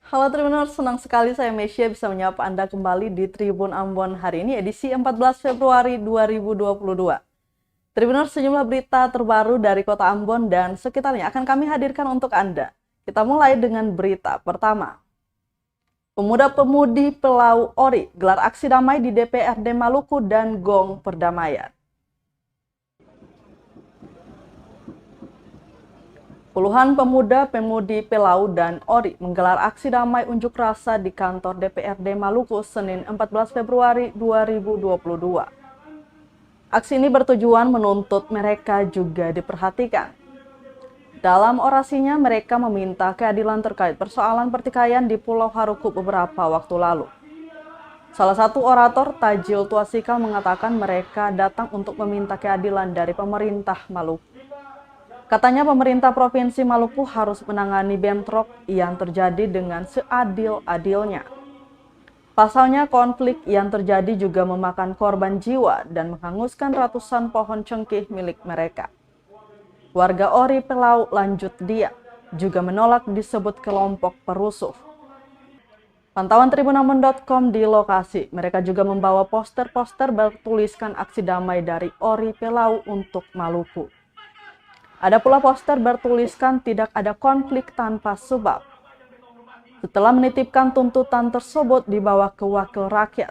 Halo Tribuners, senang sekali saya Mesya bisa menyapa Anda kembali di Tribun Ambon hari ini edisi 14 Februari 2022. Tribuners, sejumlah berita terbaru dari Kota Ambon dan sekitarnya akan kami hadirkan untuk Anda. Kita mulai dengan berita pertama. Pemuda-pemudi Pelau Ori gelar aksi damai di DPRD Maluku dan Gong Perdamaian. Puluhan pemuda-pemudi Pelau dan Ori menggelar aksi damai unjuk rasa di kantor DPRD Maluku Senin 14 Februari 2022. Aksi ini bertujuan menuntut mereka juga diperhatikan. Dalam orasinya, mereka meminta keadilan terkait persoalan pertikaian di Pulau Haruku beberapa waktu lalu. Salah satu orator, Tajil Tuasikal, mengatakan mereka datang untuk meminta keadilan dari pemerintah Maluku. Katanya pemerintah Provinsi Maluku harus menangani bentrok yang terjadi dengan seadil-adilnya. Pasalnya konflik yang terjadi juga memakan korban jiwa dan menghanguskan ratusan pohon cengkeh milik mereka. Warga Ori Pelau lanjut dia juga menolak disebut kelompok perusuh. Pantauan tribunambon.com di lokasi, mereka juga membawa poster-poster bertuliskan aksi damai dari Ori Pelau untuk Maluku. Ada pula poster bertuliskan tidak ada konflik tanpa sebab. Setelah menitipkan tuntutan tersebut dibawa ke wakil rakyat,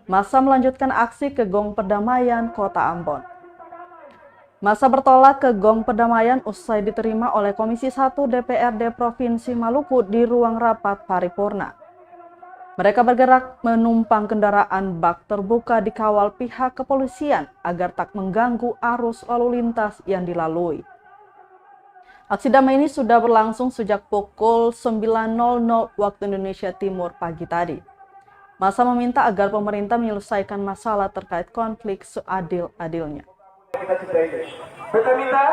massa melanjutkan aksi ke Gong Perdamaian Kota Ambon. Massa bertolak ke Gong Perdamaian usai diterima oleh Komisi 1 DPRD Provinsi Maluku di ruang rapat paripurna. Mereka bergerak menumpang kendaraan bak terbuka dikawal pihak kepolisian agar tak mengganggu arus lalu lintas yang dilalui. Aksi damai ini sudah berlangsung sejak pukul 9.00 waktu Indonesia Timur pagi tadi. Massa meminta agar pemerintah menyelesaikan masalah terkait konflik seadil-adilnya. Kita minta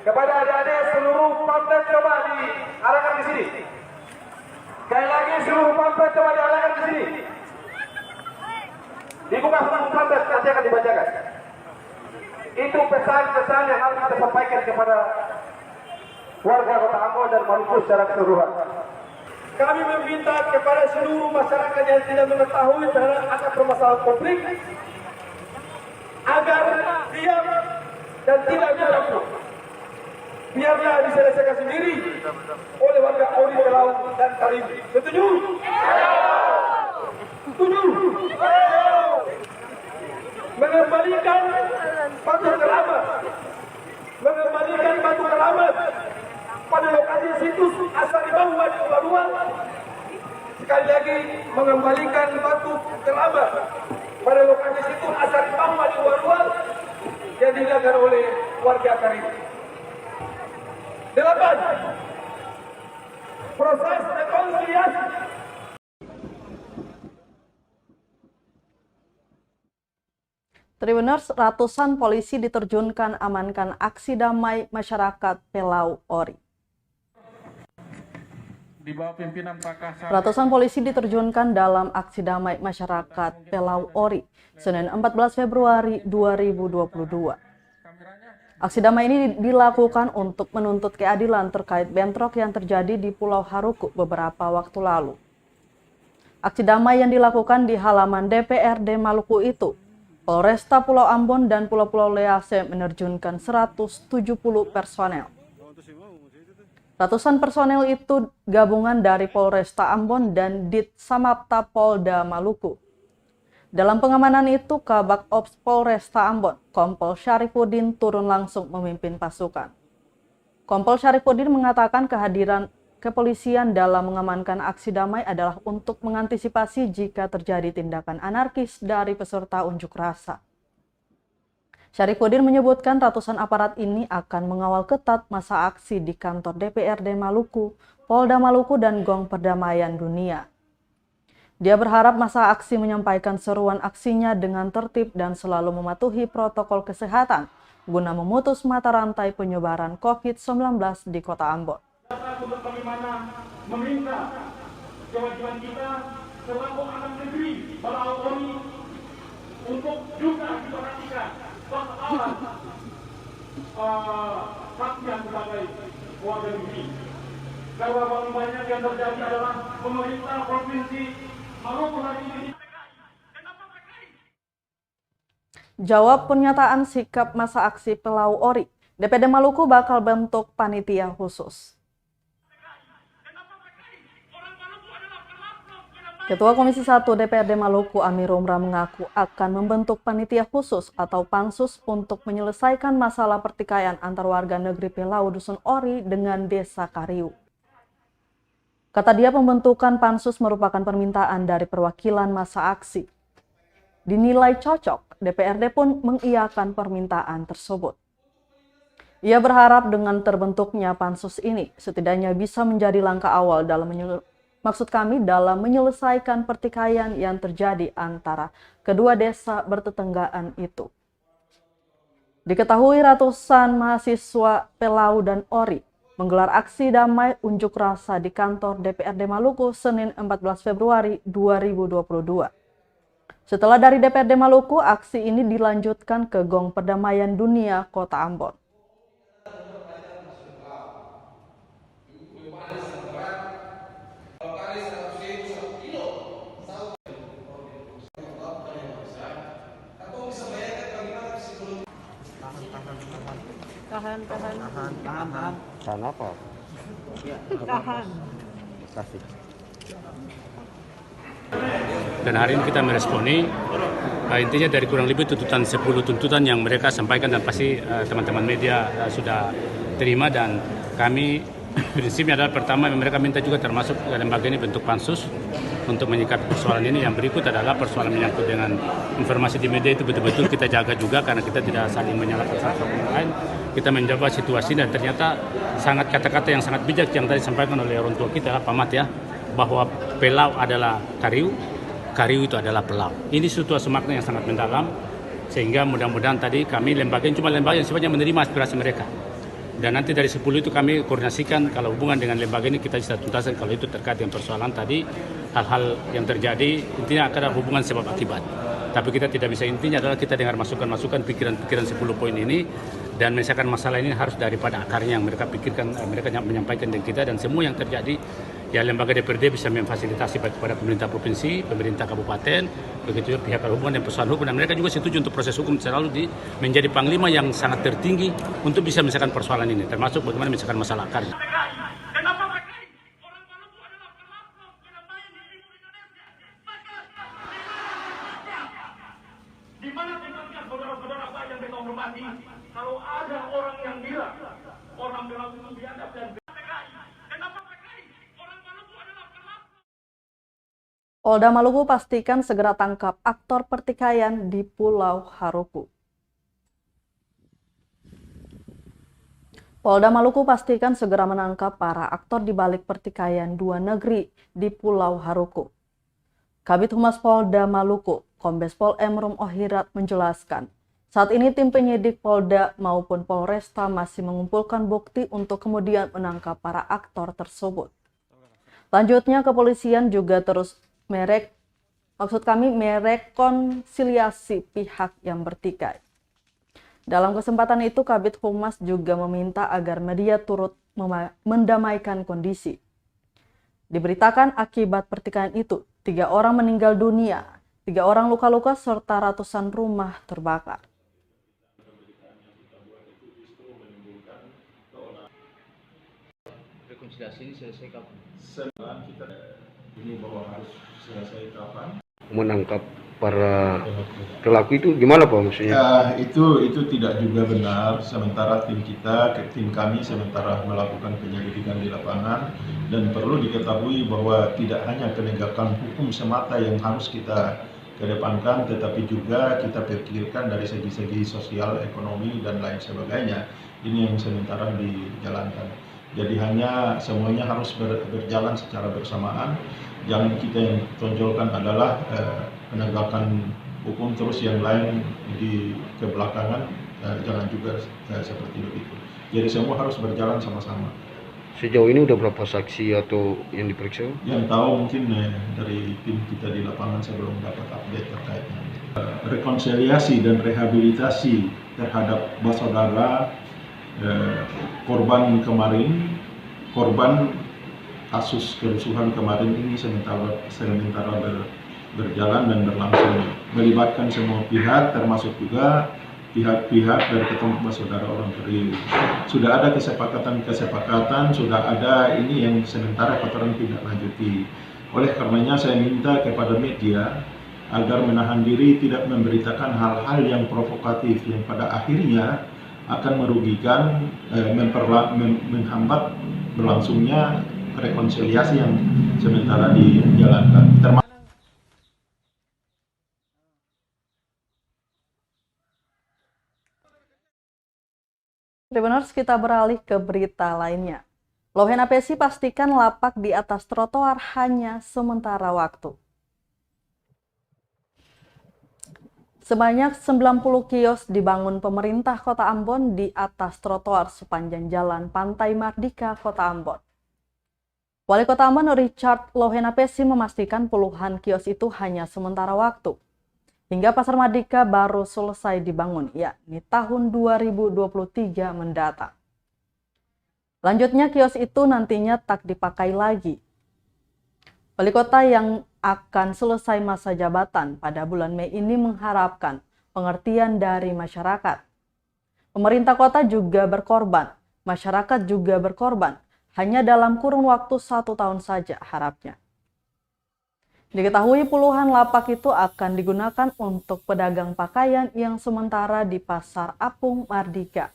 kepada adik-adik seluruh pamflet coba diarahkan ke sini. Sekali lagi seluruh pamflet coba diarahkan ke sini. Dibuka seluruh pamflet, nanti akan dibacakan. Itu pesan-pesan yang harus kita sampaikan kepada warga Kota Ambon dan Maluku secara keseluruhan. Kami meminta kepada seluruh masyarakat yang tidak mengetahui akan permasalahan konflik agar diam dan tidak mencampur. Biarlah diselesaikan sendiri oleh warga Ori Pelau dan Karimun. Setuju? Setuju? Mengembalikan batu keramat, mengembalikan batu keramat pada lokasi situs asal dibangun di Ubaruan. Sekali lagi mengembalikan batu keramat pada lokasi situs asal dibangun di Ubaruan yang dilakukan oleh warga Karimun. 8. Proses rekonsiliasi. Tribuners, ratusan polisi diterjunkan amankan aksi damai masyarakat Pelau Ori. Di bawah pimpinan Pak Kasar. Ratusan polisi diterjunkan dalam aksi damai masyarakat Pelau Ori, Senin 14 Februari 2022. Aksi damai ini dilakukan untuk menuntut keadilan terkait bentrok yang terjadi di Pulau Haruku beberapa waktu lalu. Aksi damai yang dilakukan di halaman DPRD Maluku itu, Polresta Pulau Ambon dan Pulau-Pulau Lease menerjunkan 170 personel. Ratusan personel itu gabungan dari Polresta Ambon dan Dit Samapta Polda Maluku. Dalam pengamanan itu, Kabak Ops Polresta Ambon, Kompol Syarifuddin turun langsung memimpin pasukan. Kompol Syarifuddin mengatakan kehadiran kepolisian dalam mengamankan aksi damai adalah untuk mengantisipasi jika terjadi tindakan anarkis dari peserta unjuk rasa. Syarifuddin menyebutkan ratusan aparat ini akan mengawal ketat masa aksi di kantor DPRD Maluku, Polda Maluku, dan Gong Perdamaian Dunia. Dia berharap masa aksi menyampaikan seruan aksinya dengan tertib dan selalu mematuhi protokol kesehatan guna memutus mata rantai penyebaran COVID-19 di Kota Ambon. Untuk bagaimana meminta kewajiban kita selaku anak negeri Pelau Ori untuk juga diperhatikan soal hak yang sebagai warga negeri. Karena paling banyak yang terjadi adalah pemerintah provinsi Maluku hari ini. Jawab pernyataan sikap masa aksi Pelau Ori, DPD Maluku bakal bentuk panitia khusus. Ketua Komisi 1 DPRD Maluku Amir Umrah mengaku akan membentuk panitia khusus atau pansus untuk menyelesaikan masalah pertikaian antar warga negeri Pelau Dusun Ori dengan Desa Kariu. Kata dia, pembentukan pansus merupakan permintaan dari perwakilan masa aksi. Dinilai cocok, DPRD pun mengiyakan permintaan tersebut. Ia berharap dengan terbentuknya pansus ini setidaknya bisa menjadi langkah awal dalam menyelesaikan pertikaian yang terjadi antara kedua desa bertetanggaan itu. Diketahui ratusan mahasiswa Pelau dan Ori menggelar aksi damai unjuk rasa di kantor DPRD Maluku Senin 14 Februari 2022. Setelah dari DPRD Maluku, aksi ini dilanjutkan ke Gong Perdamaian Dunia Kota Ambon. Tahan apa? Tahan. Kasih. Dan hari ini kita meresponi intinya dari kurang lebih tuntutan 10 tuntutan yang mereka sampaikan dan pasti teman-teman media sudah terima, dan kami prinsipnya adalah pertama mereka minta juga termasuk lembaga ini bentuk pansus untuk menyikapi persoalan ini. Yang berikut adalah persoalan menyangkut dengan informasi di media itu betul-betul kita jaga juga karena kita tidak saling menyalahkan satu sama lain. Kita mencoba situasi dan ternyata kata-kata yang sangat bijak yang tadi disampaikan oleh orang tua kita, Pak Mat ya, bahwa Pelau adalah Kariu, Kariu itu adalah Pelau. Ini situasi makna yang sangat mendalam, sehingga mudah-mudahan tadi kami lembaga yang sifatnya menerima aspirasi mereka. Dan nanti dari 10 itu kami koordinasikan kalau hubungan dengan lembaga ini kita bisa tuntaskan kalau itu terkait dengan persoalan tadi, hal-hal yang terjadi intinya ada hubungan sebab akibat. Tapi kita tidak bisa, intinya adalah kita dengar masukan-masukan pikiran-pikiran 10 poin ini dan menyelesaikan masalah ini harus daripada akarnya yang mereka pikirkan, mereka menyampaikan dengan kita, dan semua yang terjadi ya lembaga DPRD bisa memfasilitasi baik kepada pemerintah provinsi, pemerintah kabupaten, begitu juga pihak hubungan dan persoalan hukum, dan mereka juga setuju untuk proses hukum selalu menjadi panglima yang sangat tertinggi untuk bisa menyelesaikan persoalan ini, termasuk bagaimana menyelesaikan masalah akarnya. Di mana tempatnya saudara-saudara saya yang kita hormati, kalau ada orang yang bilang orang Pelau itu biadab dan kenapa PKI? Orang Maluku adalah pelapor. Polda Maluku pastikan segera tangkap aktor pertikaian di Pulau Haruku. Polda Maluku pastikan segera menangkap para aktor di balik pertikaian dua negeri di Pulau Haruku. Kabid Humas Polda Maluku, Kombes Pol M. Rum Ohirat menjelaskan, saat ini tim penyidik Polda maupun Polresta masih mengumpulkan bukti untuk kemudian menangkap para aktor tersebut. Lanjutnya, kepolisian juga terus merekonsiliasi pihak yang bertikai. Dalam kesempatan itu, Kabid Humas juga meminta agar media turut mendamaikan kondisi. Diberitakan akibat pertikaian itu, 3 orang meninggal dunia, 3 orang luka-luka, serta ratusan rumah terbakar. Rekonsiliasi ini selesai kapan? Kita ini bahwa harus selesai kapan? Menangkap para pelaku itu gimana Pak maksudnya? Ya, itu tidak juga benar. Sementara tim kami sementara melakukan penyelidikan di lapangan, dan perlu diketahui bahwa tidak hanya penegakan hukum semata yang harus kita kedepankan, tetapi juga kita pikirkan dari segi-segi sosial, ekonomi, dan lain sebagainya. Ini yang sementara dijalankan. Jadi semuanya harus berjalan secara bersamaan. Jangan kita yang tonjolkan adalah penegakan hukum, terus yang lain di kebelakangan jangan juga seperti begitu. Jadi semua harus berjalan sama-sama. Sejauh ini udah berapa saksi atau yang diperiksa? Yang tahu mungkin dari tim kita di lapangan, saya belum dapat update terkait rekonsiliasi dan rehabilitasi terhadap saudara korban kemarin. Korban kasus kerusuhan kemarin ini sementara berjalan dan berlangsung, melibatkan semua pihak termasuk juga pihak-pihak dari ketemu saudara orang Priok. Sudah ada kesepakatan, sudah ada ini yang sementara kotoran tidak lanjuti. Oleh karenanya saya minta kepada media agar menahan diri, tidak memberitakan hal-hal yang provokatif yang pada akhirnya akan merugikan, menghambat berlangsungnya rekonsiliasi yang sementara dijalankan. Tribuners, kita beralih ke berita lainnya. Lohen APSI pastikan lapak di atas trotoar hanya sementara waktu. Sebanyak 90 kios dibangun pemerintah Kota Ambon di atas trotoar sepanjang jalan Pantai Mardika, Kota Ambon. Wali Kota Ambon Richard Lohen APSI memastikan puluhan kios itu hanya sementara waktu. Hingga Pasar Mardika baru selesai dibangun, yakni tahun 2023 mendatang. Lanjutnya kios itu nantinya tak dipakai lagi. Wali Kota yang akan selesai masa jabatan pada bulan Mei ini mengharapkan pengertian dari masyarakat. Pemerintah kota juga berkorban, masyarakat juga berkorban, hanya dalam kurun waktu 1 tahun saja harapnya. Diketahui puluhan lapak itu akan digunakan untuk pedagang pakaian yang sementara di Pasar Apung Mardika.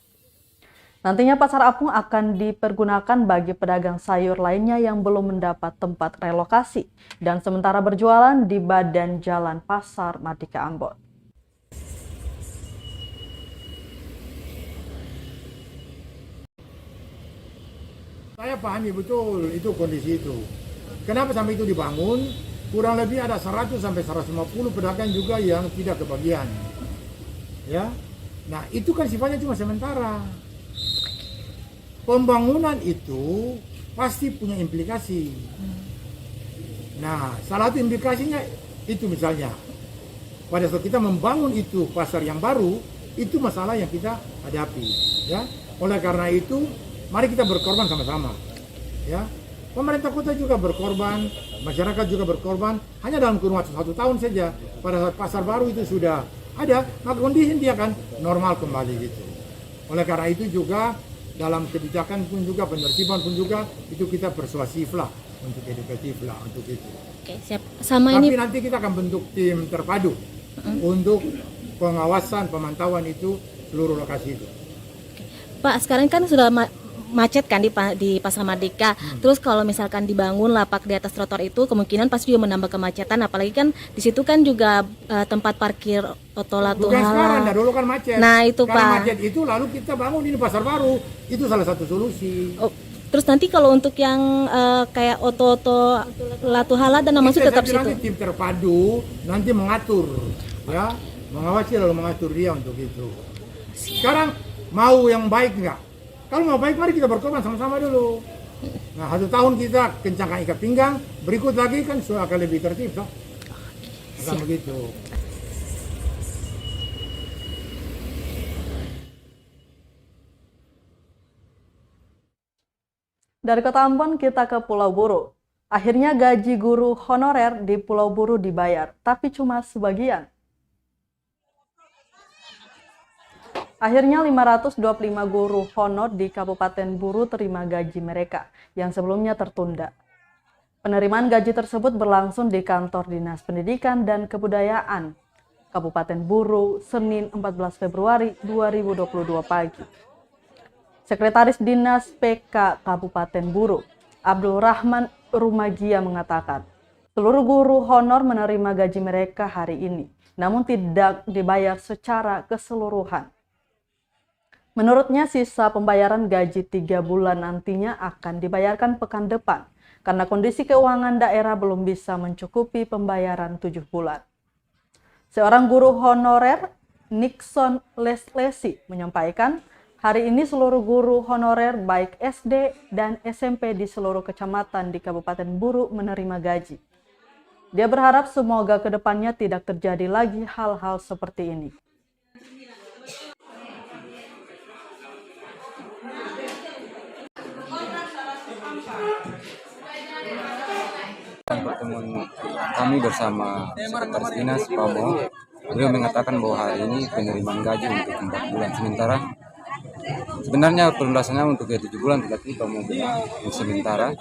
Nantinya Pasar Apung akan dipergunakan bagi pedagang sayur lainnya yang belum mendapat tempat relokasi dan sementara berjualan di badan jalan Pasar Mardika Ambon. Saya pahami betul itu kondisi itu. Kenapa sampai itu dibangun? Kurang lebih ada 100 sampai 150 pedagang juga yang tidak kebagian. Ya. Nah, itu kan sifatnya cuma sementara. Pembangunan itu pasti punya implikasi. Nah, salah satu implikasinya itu misalnya pada saat kita membangun itu pasar yang baru, itu masalah yang kita hadapi, ya. Oleh karena itu, mari kita berkorban sama-sama. Ya. Pemerintah kota juga berkorban, masyarakat juga berkorban, hanya dalam kurun waktu 1 tahun saja. Pada saat pasar baru itu sudah ada, maka kondisi dia akan normal kembali gitu. Oleh karena itu juga dalam kebijakan pun juga, penertiban pun juga, itu kita persuasif lah, untuk edukatif lah, untuk itu. Oke, siap. Sama Tapi ini nanti kita akan bentuk tim terpadu untuk pengawasan, pemantauan itu seluruh lokasi itu. Pak, sekarang kan sudah macet kan di Pasar Mardika. Terus kalau misalkan dibangun lapak di atas trotoar itu kemungkinan pasti juga menambah kemacetan, apalagi kan di situ kan juga tempat parkir Otolatu Bukan sekarang, halal. dulu kan macet. Nah, itu sekarang Pak. macet itu lalu kita bangun ini pasar baru. Itu salah satu solusi. Oh, terus nanti kalau untuk yang kayak Otolatu halal dan masuk tetap situ. Nanti tim terpadu nanti mengatur, ya, mengawasi lalu mengatur dia untuk itu. Sekarang mau yang baik enggak? Kalau mau baik, mari kita berkorban sama-sama dulu. Nah, 1 tahun kita kencangkan ikat pinggang, berikut lagi kan sudah akan lebih tertib, toh. Akan begitu. Dari Kota Ambon kita ke Pulau Buru. Akhirnya gaji guru honorer di Pulau Buru dibayar, tapi cuma sebagian. Akhirnya 525 guru honor di Kabupaten Buru terima gaji mereka yang sebelumnya tertunda. Penerimaan gaji tersebut berlangsung di Kantor Dinas Pendidikan dan Kebudayaan Kabupaten Buru Senin 14 Februari 2022 pagi. Sekretaris Dinas PK Kabupaten Buru, Abdul Rahman Rumagia mengatakan, seluruh guru honor menerima gaji mereka hari ini, namun tidak dibayar secara keseluruhan. Menurutnya sisa pembayaran gaji 3 bulan nantinya akan dibayarkan pekan depan karena kondisi keuangan daerah belum bisa mencukupi pembayaran 7 bulan. Seorang guru honorer, Nixon Leslesi, menyampaikan hari ini seluruh guru honorer baik SD dan SMP di seluruh kecamatan di Kabupaten Buru menerima gaji. Dia berharap semoga kedepannya tidak terjadi lagi hal-hal seperti ini. kami bersama Sekretaris Dinas Pamo, beliau mengatakan bahwa hari ini penerimaan gaji untuk 4 bulan. Sementara sebenarnya perundasannya untuk 7 bulan, tetapi Pamo bilang untuk sementara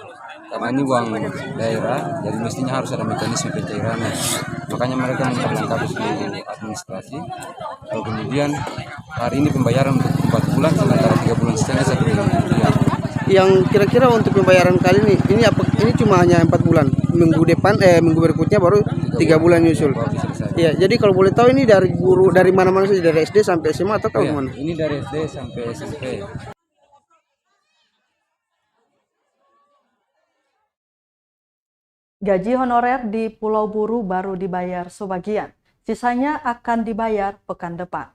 karena ini uang daerah, jadi mestinya harus ada mekanisme pencairannya. Makanya mereka memperlengkapi di administrasi. Lalu kemudian hari ini pembayaran untuk 4 bulan, sementara 3 bulan setengah 1 bulan kemudian. Yang kira-kira untuk pembayaran kali ini apa? Ini cuma hanya 4 bulan. Minggu depan minggu berikutnya baru 3 bulan nyusul. Iya, jadi kalau boleh tahu ini dari guru dari mana-mana saja, dari SD sampai SMA atau Iya, mana? ini dari SD sampai SMP. Gaji honorer di Pulau Buru baru dibayar sebagian, sisanya akan dibayar pekan depan.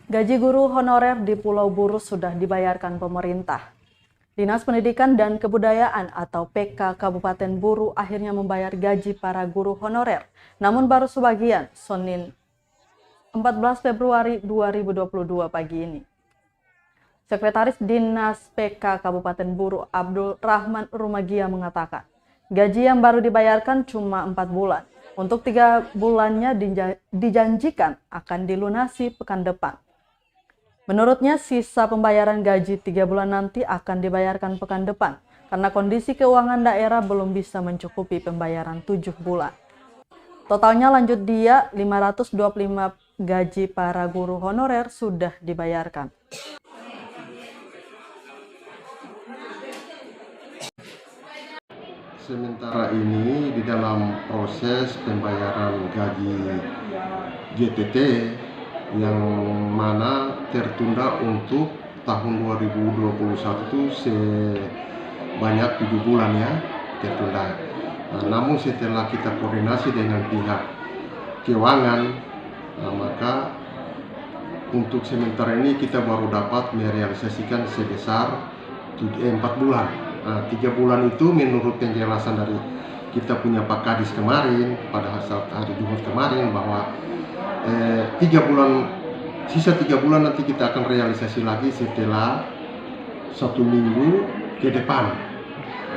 Gaji guru honorer di Pulau Buru sudah dibayarkan pemerintah. Dinas Pendidikan dan Kebudayaan atau PK Kabupaten Buru akhirnya membayar gaji para guru honorer, namun baru sebagian, Senin 14 Februari 2022 pagi ini. Sekretaris Dinas PK Kabupaten Buru Abdul Rahman Rumagia mengatakan, gaji yang baru dibayarkan cuma 4 bulan. Untuk 3 bulannya dijanjikan akan dilunasi pekan depan. Menurutnya, sisa pembayaran gaji 3 bulan nanti akan dibayarkan pekan depan karena kondisi keuangan daerah belum bisa mencukupi pembayaran 7 bulan. Totalnya lanjut dia 525 gaji para guru honorer sudah dibayarkan. Sementara ini di dalam proses pembayaran gaji GTT yang mana tertunda untuk tahun 2021 itu sebanyak 7 bulan ya tertunda. Namun setelah kita koordinasi dengan pihak keuangan, maka untuk sementara ini kita baru dapat merealisasikan sebesar 4 bulan. 3 bulan itu menurut penjelasan dari kita punya Pak Kadis kemarin pada saat hari Jumat kemarin bahwa 3 bulan, sisa 3 bulan nanti kita akan realisasi lagi setelah 1 minggu ke depan,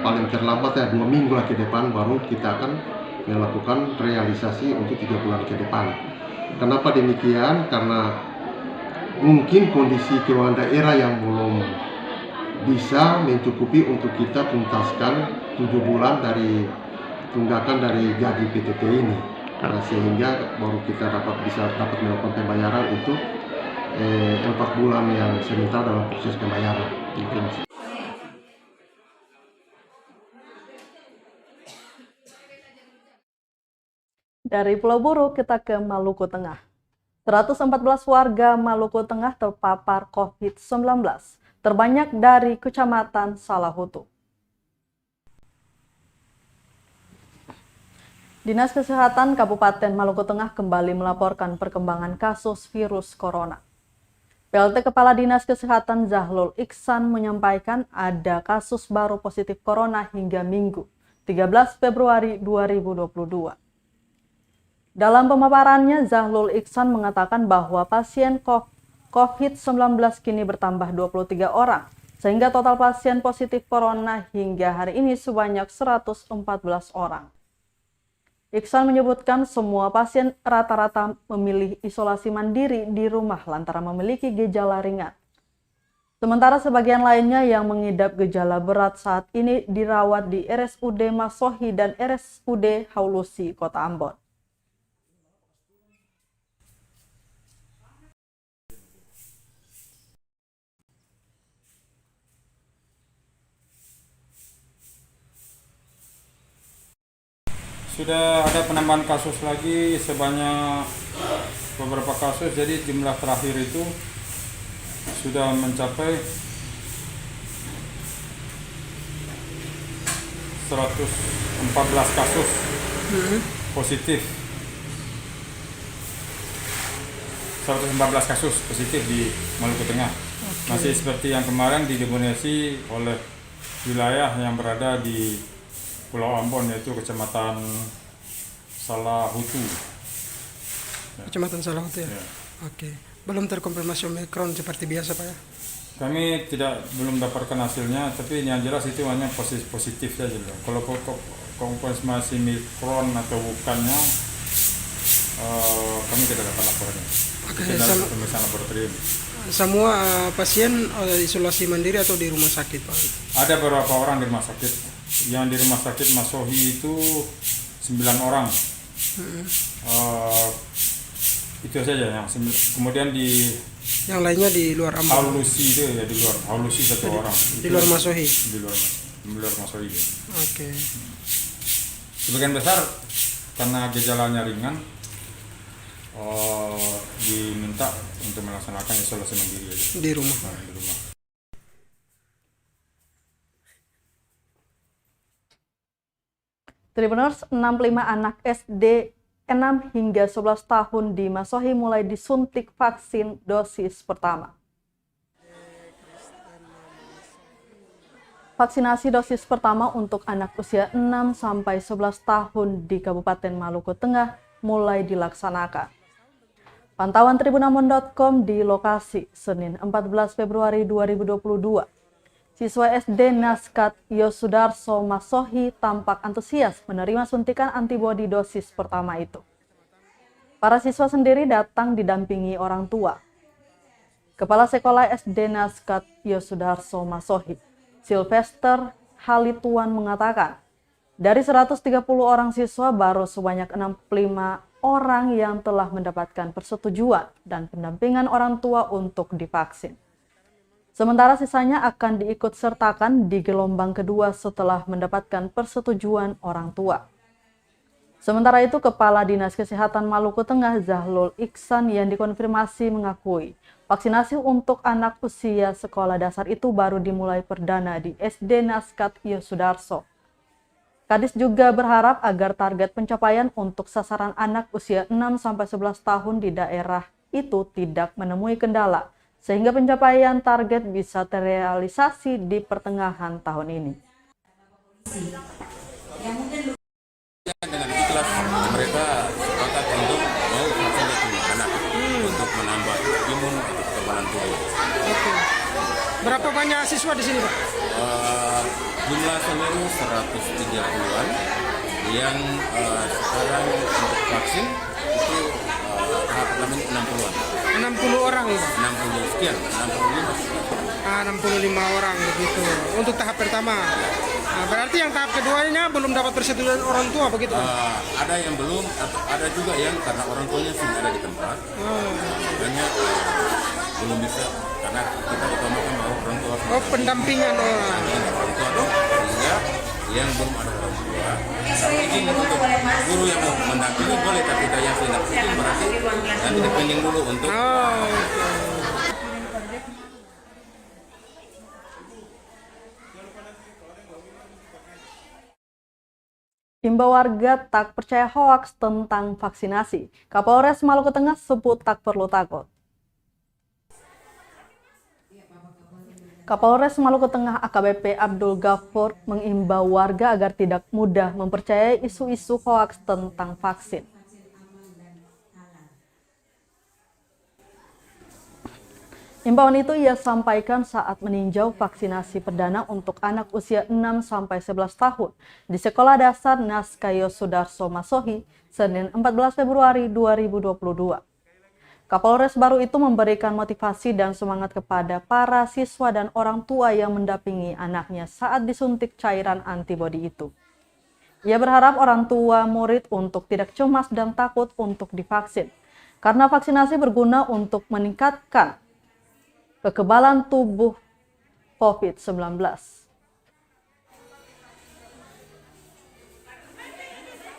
paling terlambat ya 2 minggu lah ke depan baru kita akan melakukan realisasi untuk 3 bulan ke depan. Kenapa demikian? Karena mungkin kondisi keuangan daerah yang belum bisa mencukupi untuk kita tuntaskan 7 bulan dari tunggakan dari gaji PTT ini. Sehingga baru kita bisa dapat melakukan pembayaran untuk 4 bulan yang sementara dalam proses pembayaran. Dari Pulau Buru kita ke Maluku Tengah. 114 warga Maluku Tengah terpapar COVID-19, terbanyak dari Kecamatan Salahutu. Dinas Kesehatan Kabupaten Maluku Tengah kembali melaporkan perkembangan kasus virus corona. PLT Kepala Dinas Kesehatan Zahlul Iksan menyampaikan ada kasus baru positif corona hingga Minggu, 13 Februari 2022. Dalam pemaparannya, Zahlul Iksan mengatakan bahwa pasien COVID-19 kini bertambah 23 orang, sehingga total pasien positif corona hingga hari ini sebanyak 114 orang. Iksan menyebutkan semua pasien rata-rata memilih isolasi mandiri di rumah lantaran memiliki gejala ringan. Sementara sebagian lainnya yang mengidap gejala berat saat ini dirawat di RSUD Masohi dan RSUD Haulusi, Kota Ambon. Sudah ada penambahan kasus lagi sebanyak beberapa kasus, jadi jumlah terakhir itu sudah mencapai 114 kasus positif. 114 kasus positif di Maluku Tengah. Masih seperti yang kemarin didominasi oleh wilayah yang berada di Pulau Ambon, yaitu Kecamatan Salahutu. Kecamatan Salahutu ya? Ya. Oke. Belum terkonfirmasi Omikron seperti biasa Pak ya? Kami belum dapatkan hasilnya, tapi yang jelas itu hanya positif saja. Kalau konfirmasi mikron atau bukannya, kami tidak dapat laporannya. Itu pemeriksaan laboratorium. Semua pasien isolasi mandiri atau di rumah sakit, Pak? Ada beberapa orang di rumah sakit. Yang di rumah sakit Masohi itu 9 orang. Itu saja yang kemudian yang lainnya di luar Ambon. Haulusi itu ya, di luar Haulusi 1 orang. Di luar Masohi. Di luar Masohi. Ya. Oke. Sebagian besar karena gejalanya ringan, diminta untuk melaksanakan isolasi mandiri aja. Di rumah. Di rumah. Tribuners, 65 anak SD 6 hingga 11 tahun di Masohi mulai disuntik vaksin dosis pertama. Vaksinasi dosis pertama untuk anak usia 6 sampai 11 tahun di Kabupaten Maluku Tengah mulai dilaksanakan. Pantauan tribunambon.com di lokasi Senin 14 Februari 2022. Siswa SD Naskat Yosudarso Masohi tampak antusias menerima suntikan antibodi dosis pertama itu. Para siswa sendiri datang didampingi orang tua. Kepala Sekolah SD Naskat Yosudarso Masohi, Sylvester Halituan mengatakan, dari 130 orang siswa baru sebanyak 65 orang yang telah mendapatkan persetujuan dan pendampingan orang tua untuk divaksin. Sementara sisanya akan diikut sertakan di gelombang kedua setelah mendapatkan persetujuan orang tua. Sementara itu, Kepala Dinas Kesehatan Maluku Tengah Zahlul Iksan yang dikonfirmasi mengakui vaksinasi untuk anak usia sekolah dasar itu baru dimulai perdana di SD Naskat Yosudarso. Kadis juga berharap agar target pencapaian untuk sasaran anak usia 6-11 tahun di daerah itu tidak menemui kendala, sehingga pencapaian target bisa terrealisasi di pertengahan tahun ini. Dengan ikhlas mereka sepakat untuk mau vaksinasi anak untuk menambah imun untuk kekebalan tubuh. Oke. Berapa banyak siswa di sini, Pak? Jumlah seluruh 130-an yang sekarang untuk vaksin itu tahap pertama 60-an. 60 orang ya? 60 sekian, 65 orang begitu. Untuk tahap pertama. Nah, berarti yang tahap keduanya belum dapat persetujuan orang tua begitu? Ada yang belum, ada juga yang karena orang tuanya sudah ada di tempat. Makanya belum bisa karena kita utamakan bahwa orang tua. Pendampingan orang. Orang tua dong, sehingga yang belum ada orang tua. Izin untuk guru yang mau mendampingi boleh, tapi yang tidak izin berarti nanti dipending dulu untuk. Imbau warga tak percaya hoaks tentang vaksinasi. Kapolres Maluku Tengah sebut tak perlu takut. Kapolres Maluku Tengah AKBP Abdul Ghafur mengimbau warga agar tidak mudah mempercayai isu-isu hoaks tentang vaksin. Imbauan itu ia sampaikan saat meninjau vaksinasi perdana untuk anak usia 6-11 tahun di Sekolah Dasar Naskat Yosudarso Masohi, Senin 14 Februari 2022. Kapolres baru itu memberikan motivasi dan semangat kepada para siswa dan orang tua yang mendampingi anaknya saat disuntik cairan antibodi itu. Ia berharap orang tua murid untuk tidak cemas dan takut untuk divaksin, karena vaksinasi berguna untuk meningkatkan kekebalan tubuh COVID-19.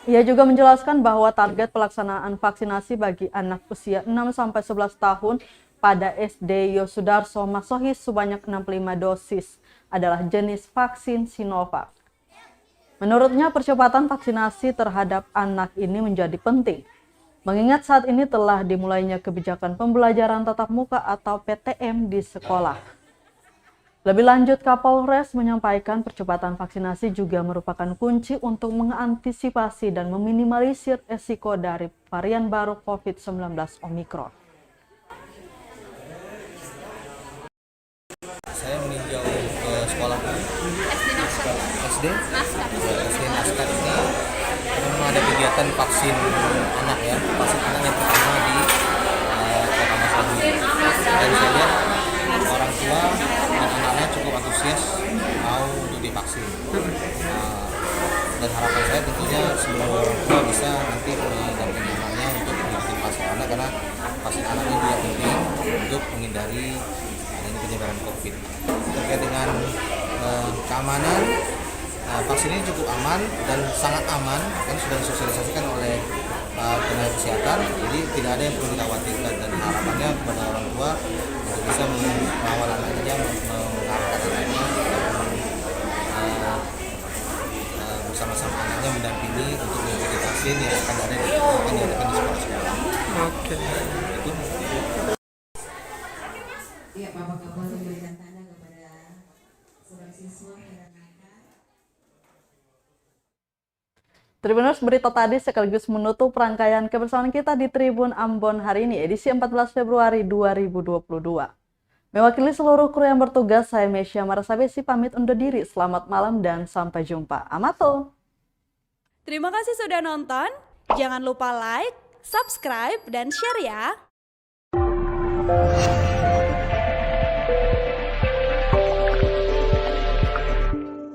Ia juga menjelaskan bahwa target pelaksanaan vaksinasi bagi anak usia 6-11 tahun pada SD Yosudarso Masohi sebanyak 65 dosis adalah jenis vaksin Sinovac. Menurutnya, percepatan vaksinasi terhadap anak ini menjadi penting, mengingat saat ini telah dimulainya kebijakan pembelajaran tatap muka atau PTM di sekolah. Lebih lanjut, Kapolres menyampaikan percepatan vaksinasi juga merupakan kunci untuk mengantisipasi dan meminimalisir risiko dari varian baru COVID-19 Omikron. SD Naskah ini memang ada kegiatan vaksin anak ya, vaksin anak yang pertama di Kota Masawi. Dan saya lihat orang tua dan anaknya cukup antusias mau untuk divaksin. Dan harapan saya tentunya semua orang tua bisa nanti mendampingi anaknya untuk mengikuti vaksin anak, karena vaksin anak ini juga penting untuk menghindari adanya penyebaran COVID. Terkait dengan keamanan, vaksin ini cukup aman dan sangat aman, kan sudah disosialisasikan oleh tenaga kesehatan, jadi tidak ada yang perlu dikhawatirkan. Dan harapannya kepada orang tua untuk bisa mengawal anaknya, mengarahkan anaknya, bersama-sama anaknya mendampingi untuk mengikuti vaksin yang akan diadakan di sekolah-sekolah. Oke. Itu. Iya, Bapak Kapolri memberikan tanda kepada seorang siswa Tribuners, berita tadi sekaligus menutup rangkaian kebersamaan kita di Tribun Ambon hari ini, edisi 14 Februari 2022. Mewakili seluruh kru yang bertugas, saya Mesya Marasabesi pamit undur diri. Selamat malam dan sampai jumpa. Amato. Terima kasih sudah nonton. Jangan lupa like, subscribe, dan share ya.